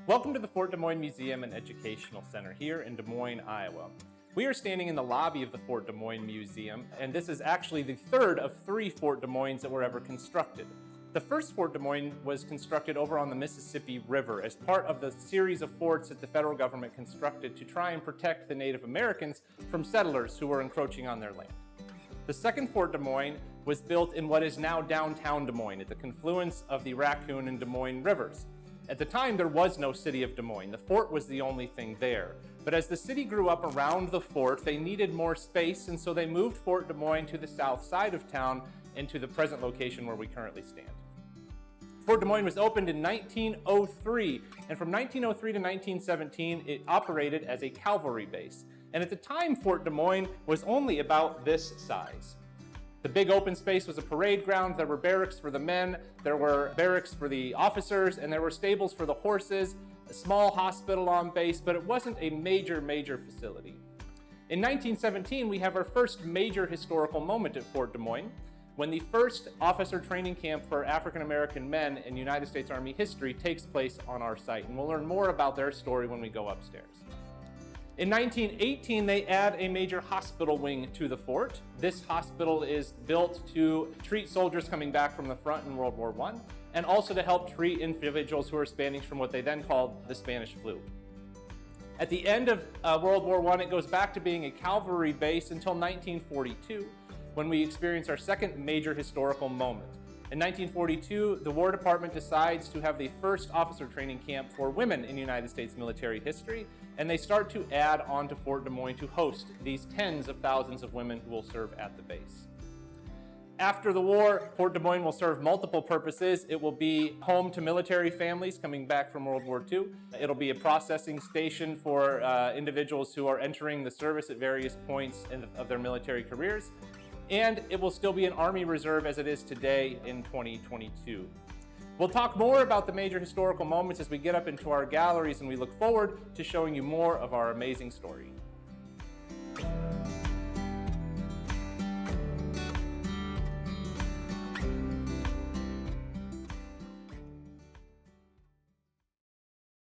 Welcome to the Fort Des Moines Museum and Educational Center here in Des Moines, Iowa. We are standing in the lobby of the Fort Des Moines Museum, and this is actually the third of 3 Fort Des Moines that were ever constructed. The first Fort Des Moines was constructed over on the Mississippi River as part of the series of forts that the federal government constructed to try and protect the Native Americans from settlers who were encroaching on their land. The second Fort Des Moines was built in what is now downtown Des Moines at the confluence of the Raccoon and Des Moines rivers. At the time, there was no city of Des Moines. The fort was the only thing there. But as the city grew up around the fort, they needed more space, and so they moved Fort Des Moines to the south side of town and to the present location where we currently stand. Fort Des Moines was opened in 1903, and from 1903 to 1917, it operated as a cavalry base. And at the time, Fort Des Moines was only about this size. The big open space was a parade ground. There were barracks for the men, there were barracks for the officers, and there were stables for the horses, a small hospital on base, but it wasn't a major facility. In 1917, we have our first major historical moment at Fort Des Moines, when the first officer training camp for African American men in United States Army history takes place on our site, and we'll learn more about their story when we go upstairs. In 1918, they add a major hospital wing to the fort. This hospital is built to treat soldiers coming back from the front in World War I, and also to help treat individuals who are Spanish from what they then called the Spanish flu. At the end of World War I, it goes back to being a cavalry base until 1942, when we experience our second major historical moment. In 1942, the War Department decides to have the first officer training camp for women in United States military history, and they start to add on to Fort Des Moines to host these tens of thousands of women who will serve at the base. After the war, Fort Des Moines will serve multiple purposes. It will be home to military families coming back from World War II. It'll be a processing station for individuals who are entering the service at various points of their military careers. And it will still be an Army Reserve as it is today in 2022. We'll talk more about the major historical moments as we get up into our galleries, and we look forward to showing you more of our amazing story.